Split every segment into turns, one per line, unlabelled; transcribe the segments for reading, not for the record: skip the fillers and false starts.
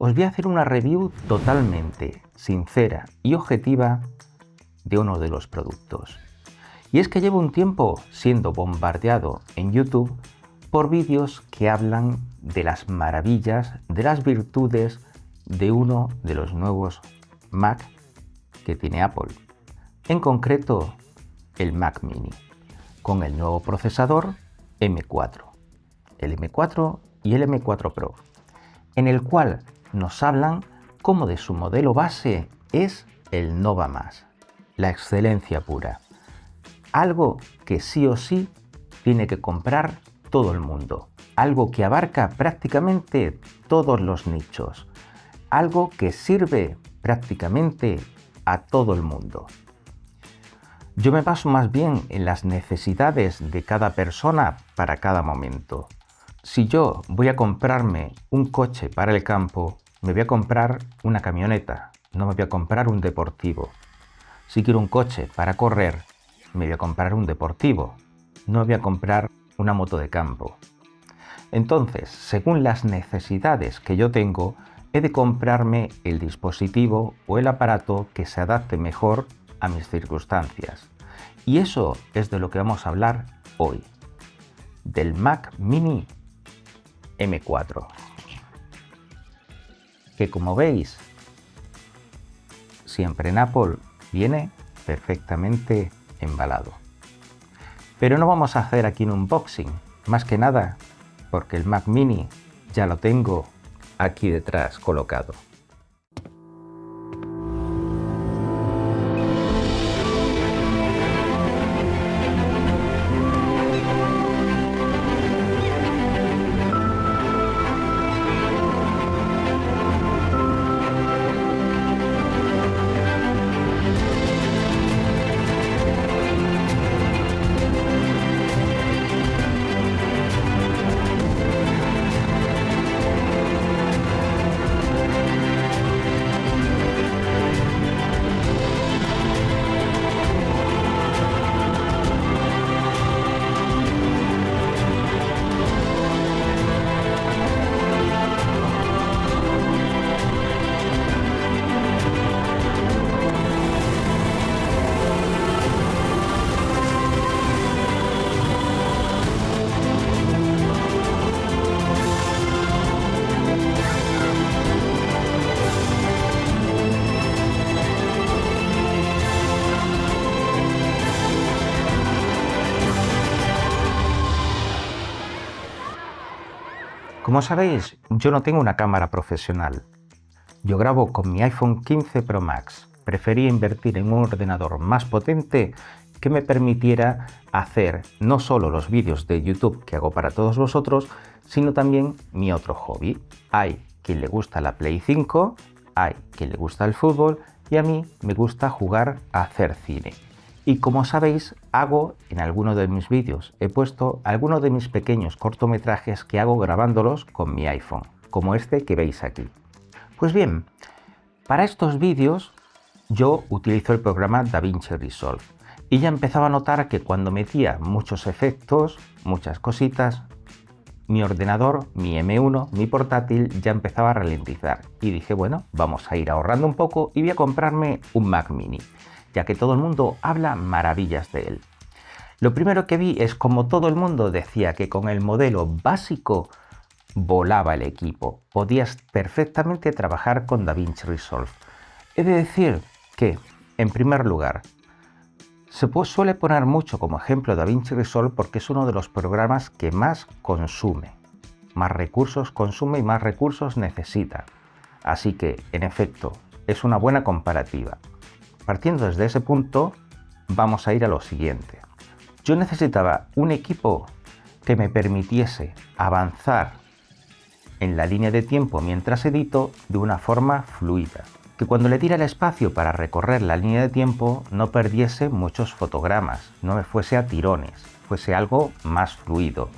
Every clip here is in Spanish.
os voy a hacer una review totalmente sincera y objetiva de uno de los productos. Y es que llevo un tiempo siendo bombardeado en YouTube por vídeos que hablan de las maravillas, de las virtudes de uno de los nuevos Mac que tiene Apple. En concreto, el Mac Mini, con el nuevo procesador M4, el M4 y el M4 Pro, en el cual nos hablan como de su modelo base es el Nova Más, la excelencia pura. Algo que sí o sí tiene que comprar todo el mundo. Algo que abarca prácticamente todos los nichos. Algo que sirve prácticamente a todo el mundo. Yo me baso más bien en las necesidades de cada persona para cada momento. Si yo voy a comprarme un coche para el campo, me voy a comprar una camioneta, no me voy a comprar un deportivo. Si quiero un coche para correr, me voy a comprar un deportivo, no me voy a comprar una moto de campo. Entonces, según las necesidades que yo tengo, he de comprarme el dispositivo o el aparato que se adapte mejor a mis circunstancias. Y eso es de lo que vamos a hablar hoy, del Mac Mini M4, que como veis, siempre en Apple viene perfectamente embalado. Pero no vamos a hacer aquí un unboxing, más que nada porque el Mac Mini ya lo tengo aquí detrás colocado. Como sabéis, yo no tengo una cámara profesional. Yo grabo con mi iPhone 15 Pro Max. Preferí invertir en un ordenador más potente que me permitiera hacer no solo los vídeos de YouTube que hago para todos vosotros, sino también mi otro hobby. Hay quien le gusta la Play 5, hay quien le gusta el fútbol y a mí me gusta jugar a hacer cine. Y como sabéis, hago en alguno de mis vídeos, he puesto algunos de mis pequeños cortometrajes que hago grabándolos con mi iPhone, como este que veis aquí. Pues bien, para estos vídeos yo utilizo el programa DaVinci Resolve y ya empezaba a notar que cuando metía muchos efectos, muchas cositas, mi ordenador, mi M1, mi portátil ya empezaba a ralentizar y dije, bueno, vamos a ir ahorrando un poco y voy a comprarme un Mac Mini, ya que todo el mundo habla maravillas de él. Lo primero que vi es como todo el mundo decía que con el modelo básico volaba el equipo, podías perfectamente trabajar con DaVinci Resolve. He de decir que, en primer lugar, se suele poner mucho como ejemplo DaVinci Resolve porque es uno de los programas que más consume, más recursos consume y más recursos necesita. Así que, en efecto, es una buena comparativa. Partiendo desde ese punto, vamos a ir a lo siguiente. Yo necesitaba un equipo que me permitiese avanzar en la línea de tiempo mientras edito de una forma fluida. Que cuando le diera el espacio para recorrer la línea de tiempo no perdiese muchos fotogramas, no me fuese a tirones, fuese algo más fluido.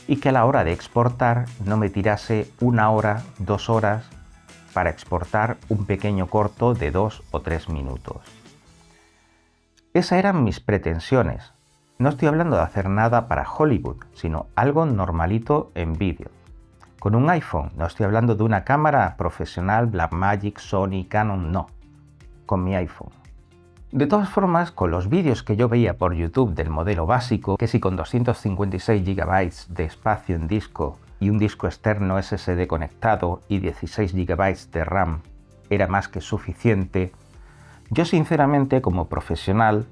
Y que a la hora de exportar no me tirase 1 hora, 2 horas para exportar un pequeño corto de 2 o 3 minutos. Esas eran mis pretensiones. No estoy hablando de hacer nada para Hollywood, sino algo normalito en vídeo. con un iPhone. No estoy hablando de una cámara profesional, Blackmagic, Sony, Canon, no. Con mi iPhone. De todas formas, con los vídeos que yo veía por YouTube del modelo básico, que si con 256 GB de espacio en disco y un disco externo SSD conectado y 16 GB de RAM era más que suficiente, yo sinceramente como profesional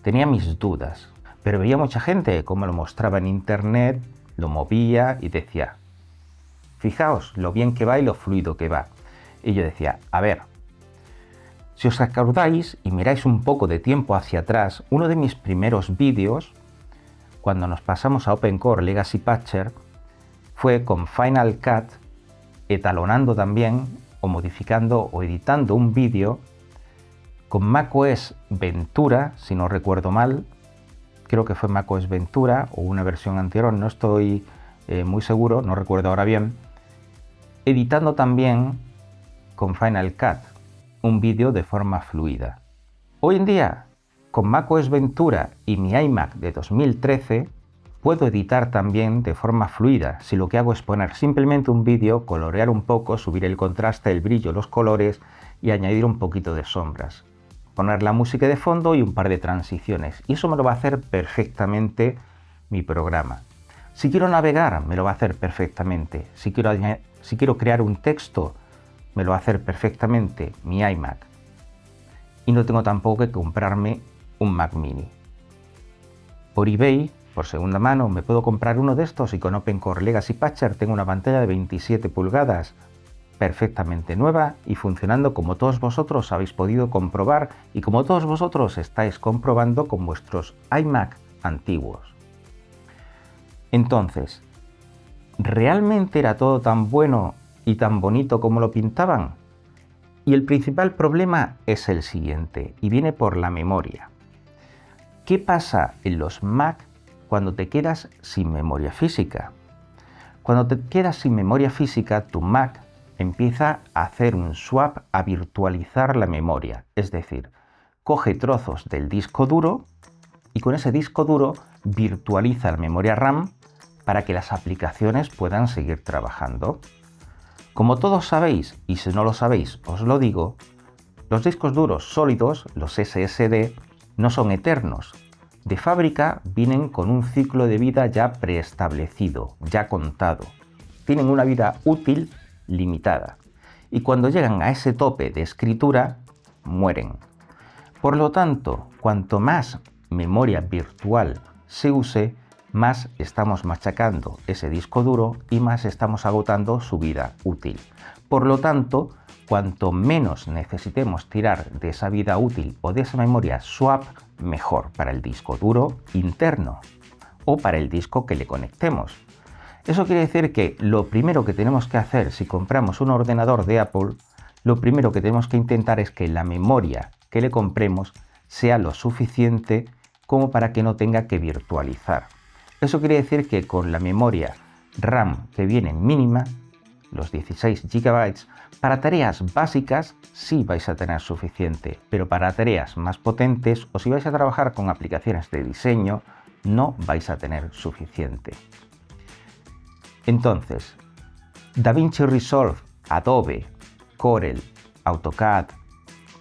tenía mis dudas, pero veía mucha gente como lo mostraba en internet, lo movía y decía, fijaos lo bien que va y lo fluido que va. Y yo decía, a ver, si os acordáis y miráis un poco de tiempo hacia atrás, uno de mis primeros vídeos, cuando nos pasamos a OpenCore Legacy Patcher, fue con Final Cut, etalonando también, o modificando o editando un vídeo con macOS Ventura, si no recuerdo mal, creo que fue macOS Ventura o una versión anterior, no estoy muy seguro, no recuerdo ahora bien, editando también con Final Cut un vídeo de forma fluida. Hoy en día, con macOS Ventura y mi iMac de 2013, puedo editar también de forma fluida, si lo que hago es poner simplemente un vídeo, colorear un poco, subir el contraste, el brillo, los colores y añadir un poquito de sombras. Poner la música de fondo y un par de transiciones. Y eso me lo va a hacer perfectamente mi programa. Si quiero navegar, me lo va a hacer perfectamente. Si quiero crear un texto, me lo va a hacer perfectamente mi iMac. Y no tengo tampoco que comprarme un Mac Mini. Por eBay, por segunda mano, me puedo comprar uno de estos y con OpenCore Legacy Patcher tengo una pantalla de 27 pulgadas perfectamente nueva y funcionando como todos vosotros habéis podido comprobar y como todos vosotros estáis comprobando con vuestros iMac antiguos. Entonces, ¿realmente era todo tan bueno y tan bonito como lo pintaban? Y el principal problema es el siguiente, y viene por la memoria. ¿Qué pasa en los Mac cuando te quedas sin memoria física? Cuando te quedas sin memoria física, tu Mac empieza a hacer un swap, a virtualizar la memoria, es decir, coge trozos del disco duro y con ese disco duro virtualiza la memoria RAM para que las aplicaciones puedan seguir trabajando. Como todos sabéis, y si no lo sabéis os lo digo, los discos duros sólidos, los SSD, no son eternos. De fábrica vienen con un ciclo de vida ya preestablecido, ya contado. Tienen una vida útil limitada. Y cuando llegan a ese tope de escritura, mueren. Por lo tanto, cuanto más memoria virtual se use, más estamos machacando ese disco duro y más estamos agotando su vida útil. Por lo tanto, cuanto menos necesitemos tirar de esa vida útil o de esa memoria swap, mejor para el disco duro interno o para el disco que le conectemos. Eso quiere decir que lo primero que tenemos que hacer si compramos un ordenador de Apple, lo primero que tenemos que intentar es que la memoria que le compremos sea lo suficiente como para que no tenga que virtualizar. Eso quiere decir que con la memoria RAM que viene mínima, los 16 GB, para tareas básicas sí vais a tener suficiente, pero para tareas más potentes o si vais a trabajar con aplicaciones de diseño, no vais a tener suficiente. Entonces, DaVinci Resolve, Adobe, Corel, AutoCAD,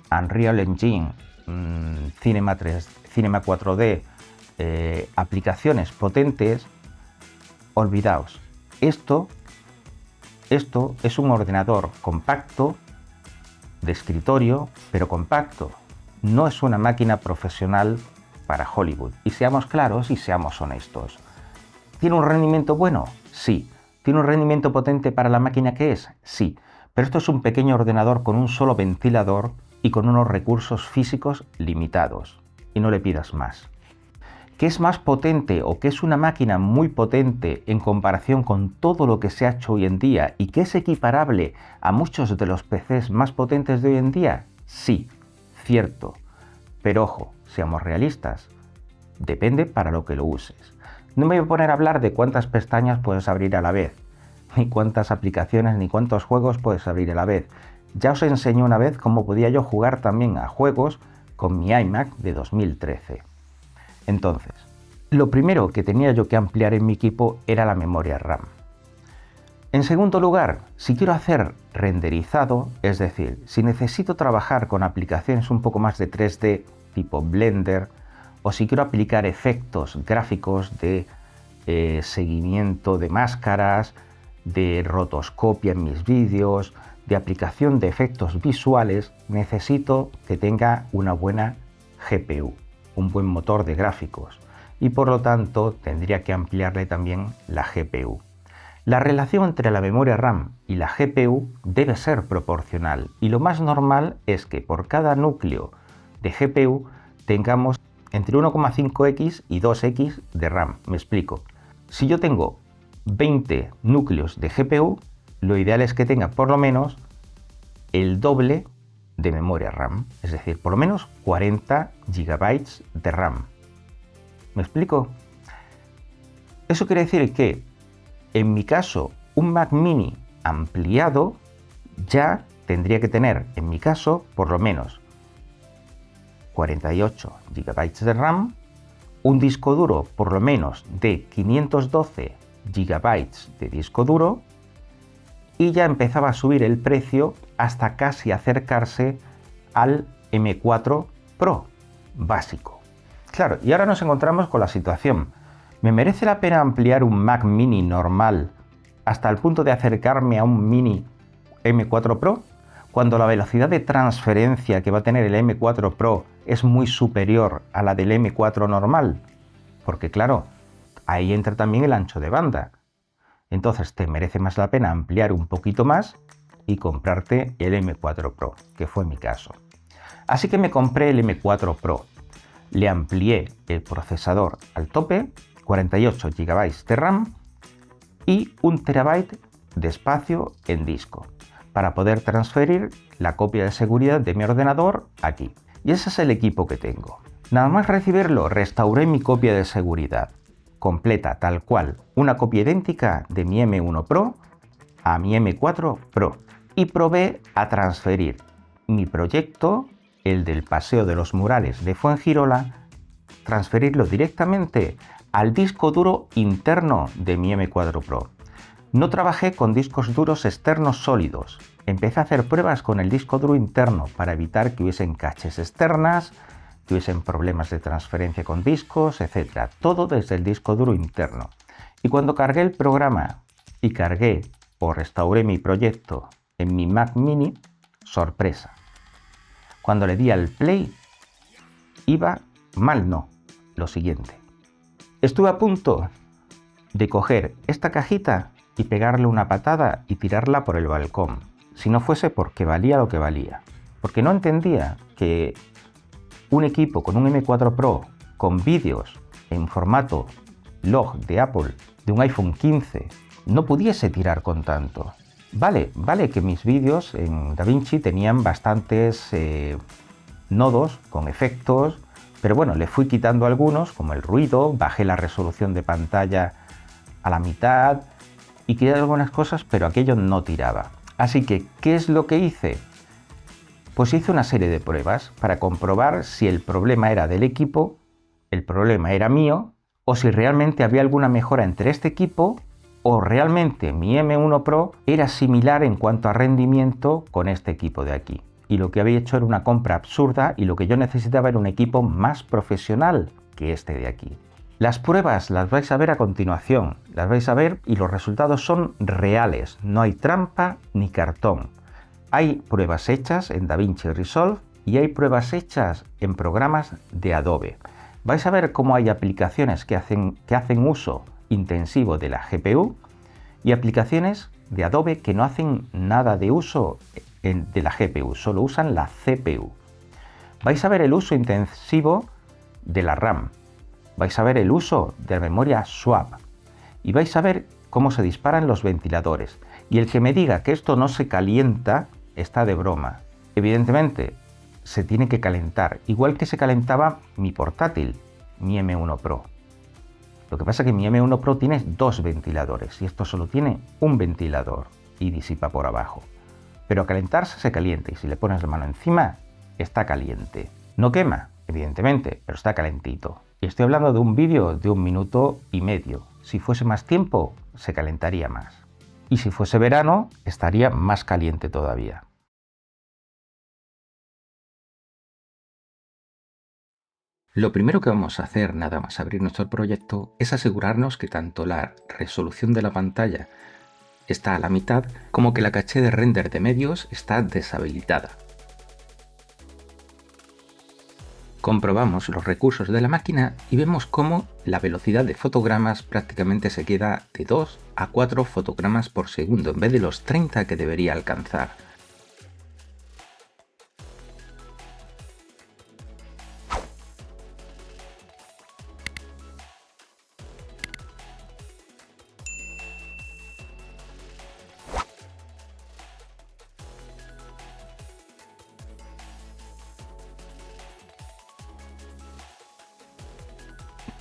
Unreal Engine, Cinema 4D, aplicaciones potentes, olvidaos. Esto es un ordenador compacto, de escritorio, pero compacto. No es una máquina profesional para Hollywood. Y seamos claros y seamos honestos. ¿Tiene un rendimiento bueno? Sí. ¿Tiene un rendimiento potente para la máquina que es? Sí. Pero esto es un pequeño ordenador con un solo ventilador y con unos recursos físicos limitados. Y no le pidas más. ¿Qué es más potente o qué es una máquina muy potente en comparación con todo lo que se ha hecho hoy en día y que es equiparable a muchos de los PCs más potentes de hoy en día? Sí, cierto. Pero ojo, seamos realistas. Depende para lo que lo uses. No me voy a poner a hablar de cuántas pestañas puedes abrir a la vez, ni cuántas aplicaciones, ni cuántos juegos puedes abrir a la vez. Ya os enseñé una vez cómo podía yo jugar también a juegos con mi iMac de 2013. Entonces, lo primero que tenía yo que ampliar en mi equipo era la memoria RAM. En segundo lugar, si quiero hacer renderizado, es decir, si necesito trabajar con aplicaciones un poco más de 3D tipo Blender, o si quiero aplicar efectos gráficos de seguimiento de máscaras, de rotoscopia en mis vídeos, de aplicación de efectos visuales, necesito que tenga una buena GPU, un buen motor de gráficos, y por lo tanto tendría que ampliarle también la GPU. La relación entre la memoria RAM y la GPU debe ser proporcional, y lo más normal es que por cada núcleo de GPU tengamos entre 1,5x y 2x de RAM. Me explico. Si yo tengo 20 núcleos de GPU, lo ideal es que tenga por lo menos el doble de memoria RAM, es decir, por lo menos 40 GB de RAM. ¿Me explico? Eso quiere decir que, en mi caso, un Mac Mini ampliado ya tendría que tener, en mi caso, por lo menos 48 GB de RAM, un disco duro por lo menos de 512 GB de disco duro, y ya empezaba a subir el precio hasta casi acercarse al M4 Pro básico. Claro, y ahora nos encontramos con la situación. ¿Me merece la pena ampliar un Mac Mini normal hasta el punto de acercarme a un Mini M4 Pro, cuando la velocidad de transferencia que va a tener el M4 Pro es muy superior a la del M4 normal? Porque claro, ahí entra también el ancho de banda. Entonces te merece más la pena ampliar un poquito más y comprarte el M4 Pro, que fue mi caso. Así que me compré el M4 Pro. Le amplié el procesador al tope, 48 GB de RAM y 1 TB de espacio en disco, para poder transferir la copia de seguridad de mi ordenador aquí. Y ese es el equipo que tengo. Nada más recibirlo, restauré mi copia de seguridad completa, tal cual, una copia idéntica de mi M1 Pro a mi M4 Pro, y probé a transferir mi proyecto, el del Paseo de los Murales de Fuengirola, transferirlo directamente al disco duro interno de mi M4 Pro. No trabajé con discos duros externos sólidos. Empecé a hacer pruebas con el disco duro interno para evitar que hubiesen caches externas, que hubiesen problemas de transferencia con discos, etc. Todo desde el disco duro interno. Y cuando cargué el programa y cargué o restauré mi proyecto en mi Mac Mini, sorpresa. Cuando le di al play, iba mal, no, lo siguiente. Estuve a punto de coger esta cajita y pegarle una patada y tirarla por el balcón, si no fuese porque valía lo que valía. Porque no entendía que un equipo con un M4 Pro con vídeos en formato log de Apple de un iPhone 15 no pudiese tirar con tanto. Vale que mis vídeos en DaVinci tenían bastantes nodos con efectos, pero bueno, le fui quitando algunos, como el ruido, bajé la resolución de pantalla a la mitad y quité algunas cosas, pero aquello no tiraba. Así que, ¿qué es lo que hice? Pues hice una serie de pruebas para comprobar si el problema era del equipo, el problema era mío, o si realmente había alguna mejora entre este equipo, o realmente mi M1 Pro era similar en cuanto a rendimiento con este equipo de aquí. Y lo que había hecho era una compra absurda, y lo que yo necesitaba era un equipo más profesional que este de aquí. Las pruebas las vais a ver a continuación, las vais a ver y los resultados son reales, no hay trampa ni cartón. Hay pruebas hechas en DaVinci Resolve y hay pruebas hechas en programas de Adobe. Vais a ver cómo hay aplicaciones que hacen uso intensivo de la GPU y aplicaciones de Adobe que no hacen nada de uso de la GPU, solo usan la CPU. Vais a ver el uso intensivo de la RAM, vais a ver el uso de la memoria swap y vais a ver cómo se disparan los ventiladores. Y el que me diga que esto no se calienta está de broma. Evidentemente se tiene que calentar, igual que se calentaba mi portátil, mi M1 Pro. Lo que pasa es que mi M1 Pro tiene dos ventiladores y esto solo tiene un ventilador y disipa por abajo. Pero a calentarse se calienta y si le pones la mano encima está caliente. No quema, evidentemente, pero está calentito. Y estoy hablando de un vídeo de 1 minuto y medio. Si fuese más tiempo, se calentaría más. y si fuese verano estaría más caliente todavía. Lo primero que vamos a hacer nada más abrir nuestro proyecto es asegurarnos que tanto la resolución de la pantalla está a la mitad como que la caché de render de medios está deshabilitada. Comprobamos los recursos de la máquina y vemos cómo la velocidad de fotogramas prácticamente se queda de 2 a 4 fotogramas por segundo en vez de los 30 que debería alcanzar.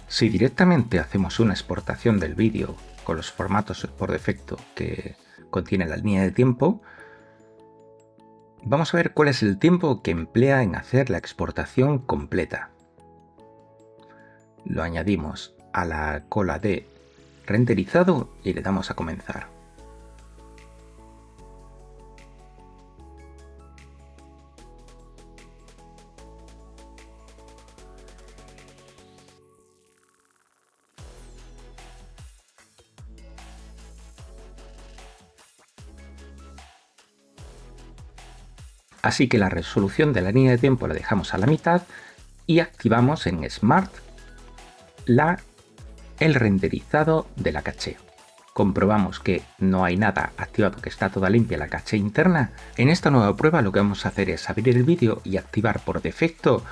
Si directamente hacemos una exportación del vídeo con los formatos por defecto que contiene la línea de tiempo, vamos a ver cuál es el tiempo que emplea en hacer la exportación completa. Lo añadimos a la cola de renderizado y le damos a comenzar. Así que la resolución de la línea de tiempo la dejamos a la mitad y activamos en Smart el renderizado de la caché. Comprobamos que no hay nada activado, que está toda limpia la caché interna. En esta nueva prueba lo que vamos a hacer es abrir el vídeo y activar por defecto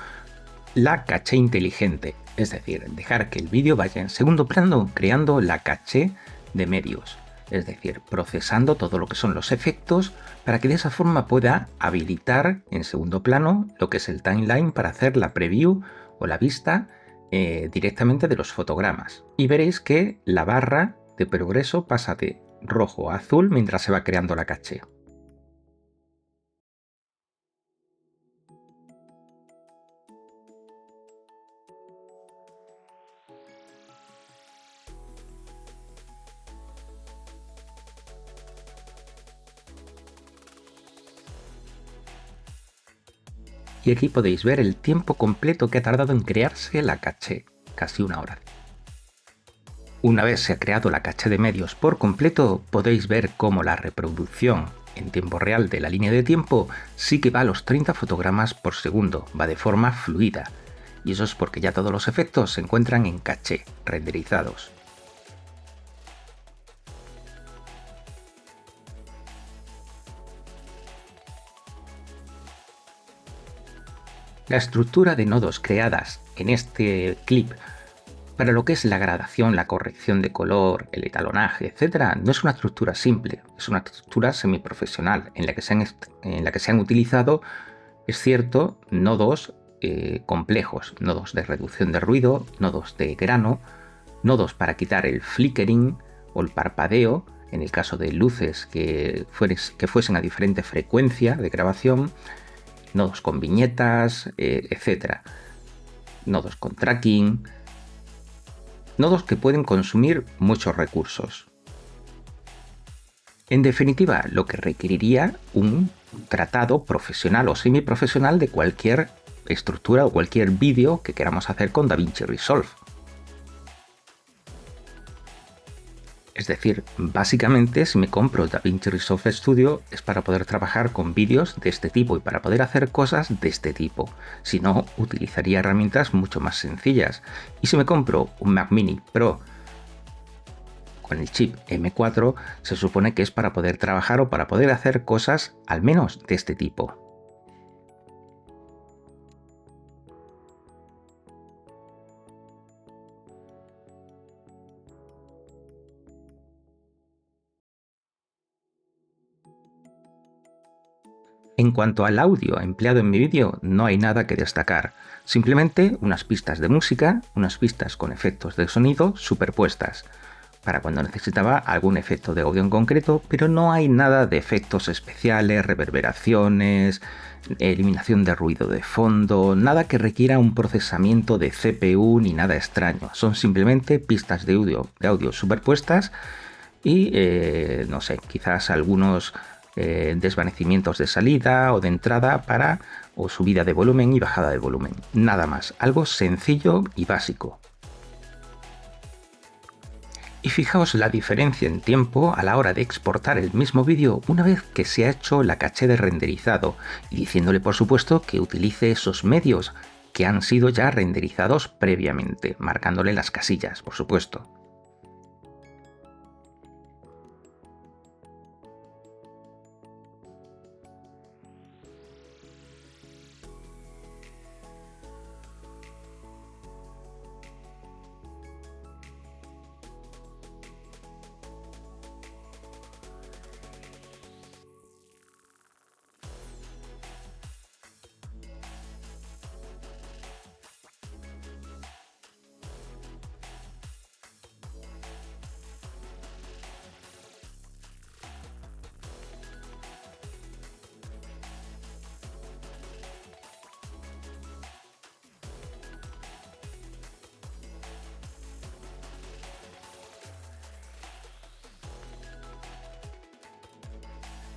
la caché inteligente, es decir, dejar que el vídeo vaya en segundo plano creando la caché de medios, es decir, procesando todo lo que son los efectos para que de esa forma pueda habilitar en segundo plano lo que es el timeline para hacer la preview o la vista directamente de los fotogramas. Y veréis que la barra de progreso pasa de rojo a azul mientras se va creando la caché. Y aquí podéis ver el tiempo completo que ha tardado en crearse la caché, casi una hora. Una vez se ha creado la caché de medios por completo, podéis ver cómo la reproducción en tiempo real de la línea de tiempo sí que va a los 30 fotogramas por segundo, va de forma fluida. Y eso es porque ya todos los efectos se encuentran en caché, renderizados. La estructura de nodos creadas en este clip para lo que es la gradación, la corrección de color, el etalonaje, etc., no es una estructura simple, es una estructura semiprofesional en la que se han utilizado, es cierto, nodos complejos, nodos de reducción de ruido, nodos de grano, nodos para quitar el flickering o el parpadeo, en el caso de luces que fuesen a diferente frecuencia de grabación, nodos con viñetas, etc. Nodos con tracking, nodos que pueden consumir muchos recursos. En definitiva, lo que requeriría un tratado profesional o semiprofesional de cualquier estructura o cualquier vídeo que queramos hacer con DaVinci Resolve. Es decir, básicamente si me compro DaVinci Resolve Studio es para poder trabajar con vídeos de este tipo y para poder hacer cosas de este tipo. Si no, utilizaría herramientas mucho más sencillas. Y si me compro un Mac Mini Pro con el chip M4, se supone que es para poder trabajar o para poder hacer cosas al menos de este tipo. En cuanto al audio empleado en mi vídeo, no hay nada que destacar. Simplemente unas pistas de música, unas pistas con efectos de sonido superpuestas, para cuando necesitaba algún efecto de audio en concreto, pero no hay nada de efectos especiales, reverberaciones, eliminación de ruido de fondo, nada que requiera un procesamiento de CPU ni nada extraño. Son simplemente pistas de audio superpuestas y, no sé, quizás algunos desvanecimientos de salida o de entrada para o subida de volumen y bajada de volumen. Nada más, algo sencillo y básico. Y fijaos la diferencia en tiempo a la hora de exportar el mismo vídeo una vez que se ha hecho la caché de renderizado, y diciéndole por supuesto que utilice esos medios que han sido ya renderizados previamente, marcándole las casillas, por supuesto.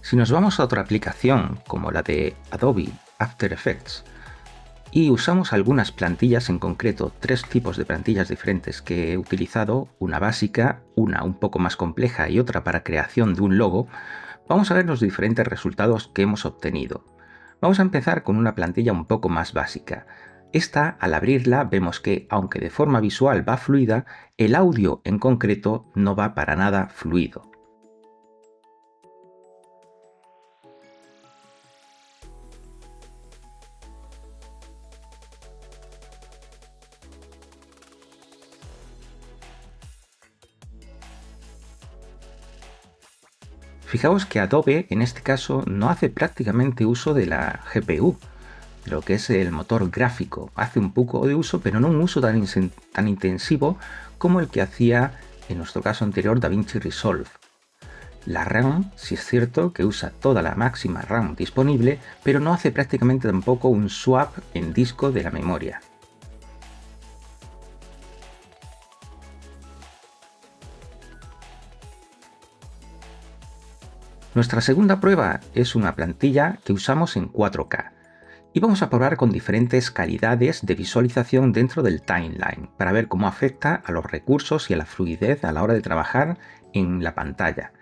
Si nos vamos a otra aplicación como la de Adobe After Effects y usamos algunas plantillas en concreto, tres tipos de plantillas diferentes que he utilizado, una básica, una un poco más compleja y otra para creación de un logo, vamos a ver los diferentes resultados que hemos obtenido. Vamos a empezar con una plantilla un poco más básica. Esta, al abrirla, vemos que, aunque de forma visual va fluida, el audio en concreto no va para nada fluido. Fijaos que Adobe en este caso no hace prácticamente uso de la GPU, de lo que es el motor gráfico. Hace un poco de uso, pero no un uso tan intensivo como el que hacía en nuestro caso anterior DaVinci Resolve. La RAM, sí es cierto que usa toda la máxima RAM disponible, pero no hace prácticamente tampoco un swap en disco de la memoria. Nuestra segunda prueba es una plantilla que usamos en 4K y vamos a probar con diferentes calidades de visualización dentro del timeline para ver cómo afecta a los recursos y a la fluidez a la hora de trabajar en la pantalla.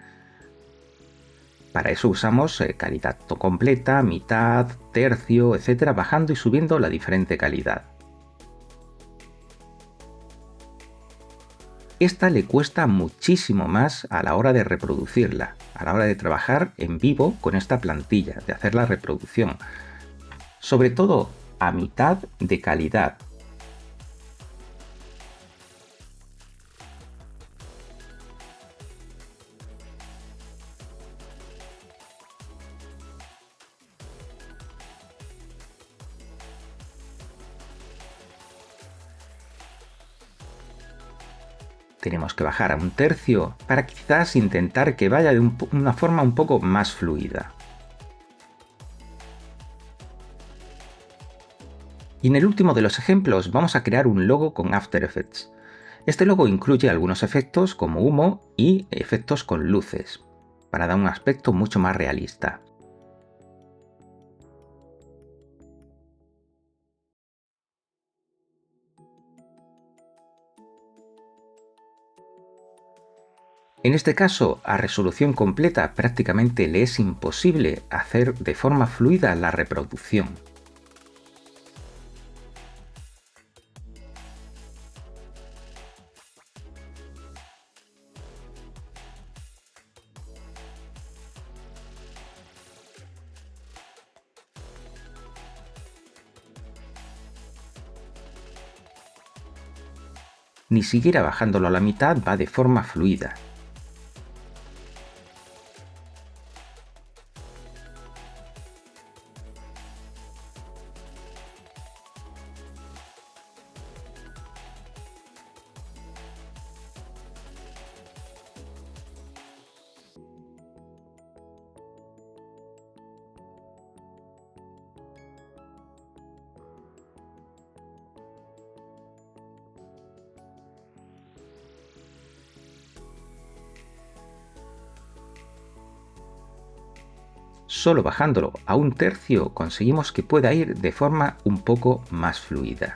Para eso usamos calidad completa, mitad, tercio, etcétera, bajando y subiendo la diferente calidad. Esta le cuesta muchísimo más a la hora de reproducirla, a la hora de trabajar en vivo con esta plantilla, de hacer la reproducción. Sobre todo a mitad de calidad. Tenemos que bajar a un tercio para quizás intentar que vaya de una forma un poco más fluida. Y en el último de los ejemplos vamos a crear un logo con After Effects. Este logo incluye algunos efectos como humo y efectos con luces, para dar un aspecto mucho más realista. En este caso, a resolución completa prácticamente le es imposible hacer de forma fluida la reproducción. Ni siquiera bajándolo a la mitad va de forma fluida. solo bajándolo a 1/3 conseguimos que pueda ir de forma un poco más fluida.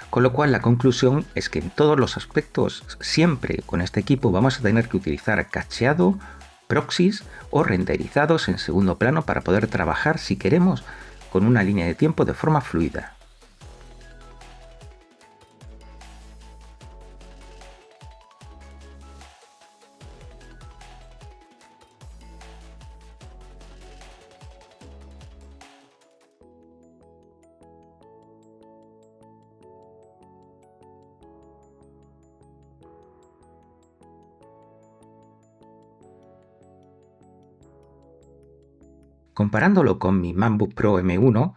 Con lo cual la conclusión es que en todos los aspectos, siempre con este equipo vamos a tener que utilizar cacheado, proxies o renderizados en segundo plano para poder trabajar, si queremos, con una línea de tiempo de forma fluida. Comparándolo con mi MacBook Pro M1,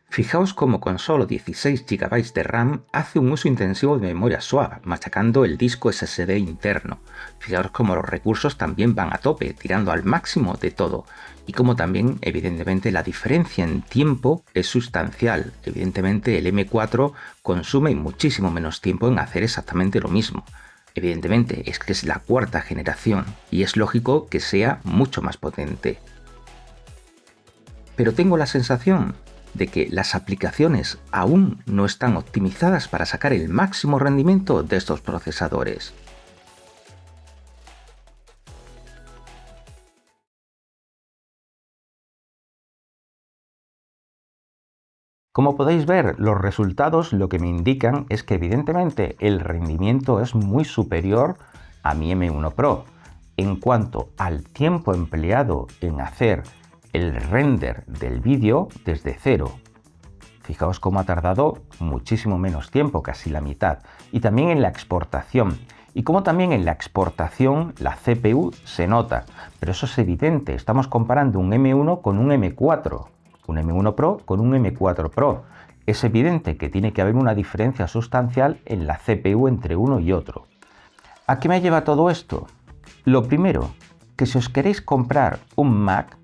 fijaos cómo con solo 16 GB de RAM hace un uso intensivo de memoria SWAP, machacando el disco SSD interno. Fijaos cómo los recursos también van a tope, tirando al máximo de todo. Y como también, evidentemente, la diferencia en tiempo es sustancial. Evidentemente, el M4 consume muchísimo menos tiempo en hacer exactamente lo mismo. Evidentemente, es que es la cuarta generación y es lógico que sea mucho más potente. Pero tengo la sensación de que las aplicaciones aún no están optimizadas para sacar el máximo rendimiento de estos procesadores. Como podéis ver, los resultados lo que me indican es que evidentemente el rendimiento es muy superior a mi M1 Pro. En cuanto al tiempo empleado en hacer el render del vídeo desde cero, fijaos cómo ha tardado muchísimo menos tiempo, casi la mitad. Y también en la exportación. Y como también en la exportación la CPU se nota. Pero eso es evidente, estamos comparando un M1 con un M4. Un M1 Pro con un M4 Pro. Es evidente que tiene que haber una diferencia sustancial en la CPU entre uno y otro. ¿A qué me lleva todo esto? Lo primero, que si os queréis comprar un Mac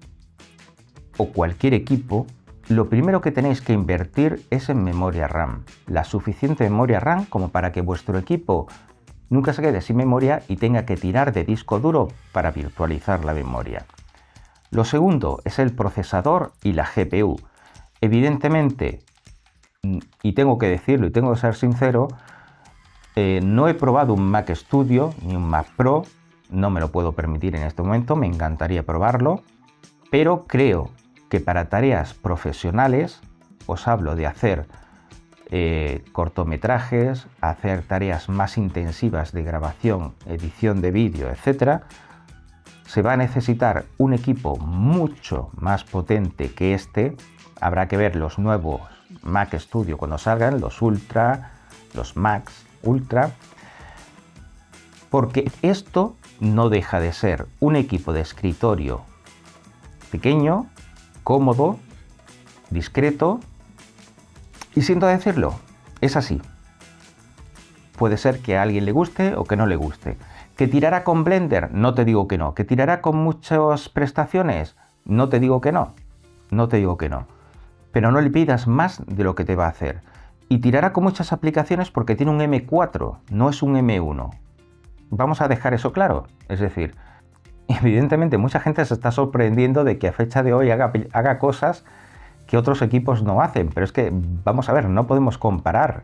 o cualquier equipo, lo primero que tenéis que invertir es en memoria RAM. La suficiente memoria RAM como para que vuestro equipo nunca se quede sin memoria y tenga que tirar de disco duro para virtualizar la memoria. Lo segundo es el procesador y la GPU. Evidentemente, y tengo que decirlo y tengo que ser sincero, no he probado un Mac Studio ni un Mac Pro, no me lo puedo permitir en este momento, me encantaría probarlo, pero creo que para tareas profesionales, os hablo de hacer cortometrajes, hacer tareas más intensivas de grabación, edición de vídeo, etc., se va a necesitar un equipo mucho más potente que este. Habrá que ver los nuevos Mac Studio cuando salgan, los Ultra, los Max Ultra, porque esto no deja de ser un equipo de escritorio pequeño, cómodo, discreto, y siento decirlo, es así. Puede ser que a alguien le guste o que no le guste. ¿Que tirará con Blender? No te digo que no. ¿Que tirará con muchas prestaciones? No te digo que no. No te digo que no. Pero no le pidas más de lo que te va a hacer. Y tirará con muchas aplicaciones porque tiene un M4, no es un M1. Vamos a dejar eso claro. Es decir, evidentemente mucha gente se está sorprendiendo de que a fecha de hoy haga cosas que otros equipos no hacen. Pero es que, vamos a ver, no podemos comparar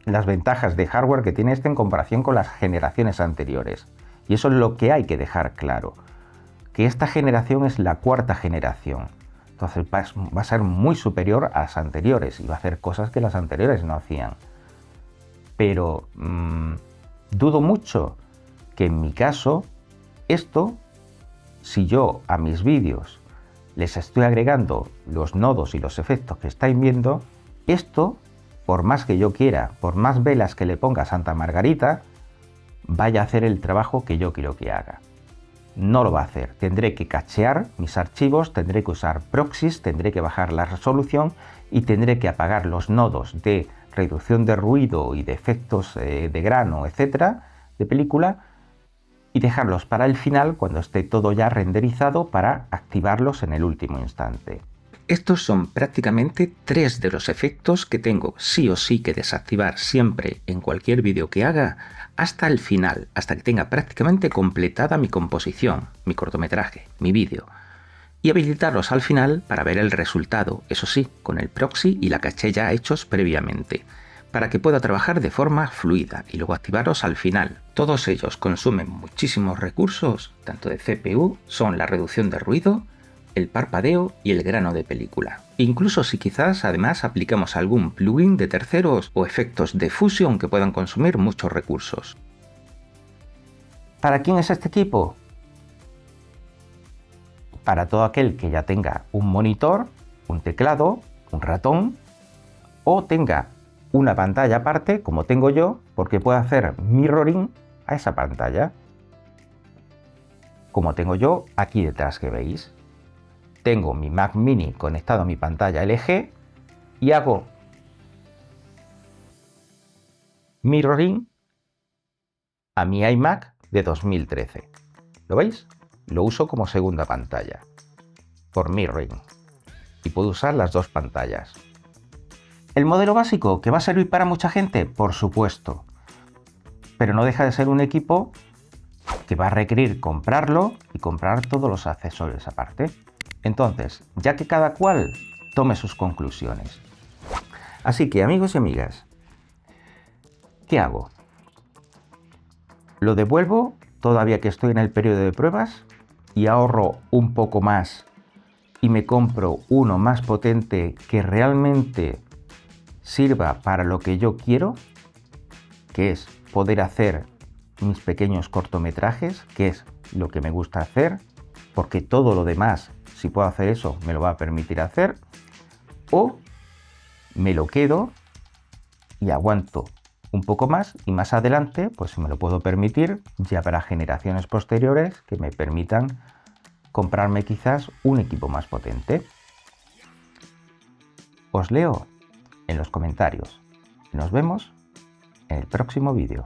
las ventajas de hardware que tiene este en comparación con las generaciones anteriores. Y eso es lo que hay que dejar claro. Que esta generación es la cuarta generación. Entonces va a ser muy superior a las anteriores y va a hacer cosas que las anteriores no hacían. Pero dudo mucho que en mi caso, esto, si yo a mis vídeos les estoy agregando los nodos y los efectos que estáis viendo, esto, por más que yo quiera, por más velas que le ponga a Santa Margarita, vaya a hacer el trabajo que yo quiero que haga. No lo va a hacer. Tendré que cachear mis archivos, tendré que usar proxies, tendré que bajar la resolución y tendré que apagar los nodos de reducción de ruido y de efectos de grano, etcétera, de película, y dejarlos para el final cuando esté todo ya renderizado para activarlos en el último instante. Estos son prácticamente 3 de los efectos que tengo sí o sí que desactivar siempre en cualquier vídeo que haga hasta el final, hasta que tenga prácticamente completada mi composición, mi cortometraje, mi vídeo, y habilitarlos al final para ver el resultado, eso sí, con el proxy y la caché ya hechos previamente, para que pueda trabajar de forma fluida y luego activarlos al final. Todos ellos consumen muchísimos recursos, tanto de CPU, son la reducción de ruido, el parpadeo y el grano de película. Incluso si quizás además aplicamos algún plugin de terceros o efectos de fusión que puedan consumir muchos recursos. ¿Para quién es este equipo? Para todo aquel que ya tenga un monitor, un teclado, un ratón o tenga una pantalla aparte, como tengo yo, porque puedo hacer mirroring a esa pantalla, como tengo yo aquí detrás que veis. Tengo mi Mac Mini conectado a mi pantalla LG y hago mirroring a mi iMac de 2013. ¿Lo veis? Lo uso como segunda pantalla por mirroring y puedo usar las dos pantallas. ¿El modelo básico que va a servir para mucha gente? Por supuesto, pero no deja de ser un equipo que va a requerir comprarlo y comprar todos los accesorios aparte. Entonces, ya que cada cual tome sus conclusiones. Así que, amigos y amigas, ¿qué hago? ¿Lo devuelvo todavía que estoy en el periodo de pruebas y ahorro un poco más y me compro uno más potente que realmente sirva para lo que yo quiero, que es poder hacer mis pequeños cortometrajes, que es lo que me gusta hacer, porque todo lo demás, si puedo hacer eso, me lo va a permitir hacer, o me lo quedo y aguanto un poco más y más adelante, pues me lo puedo permitir ya para generaciones posteriores que me permitan comprarme quizás un equipo más potente. Os leo en los comentarios. Nos vemos en el próximo vídeo.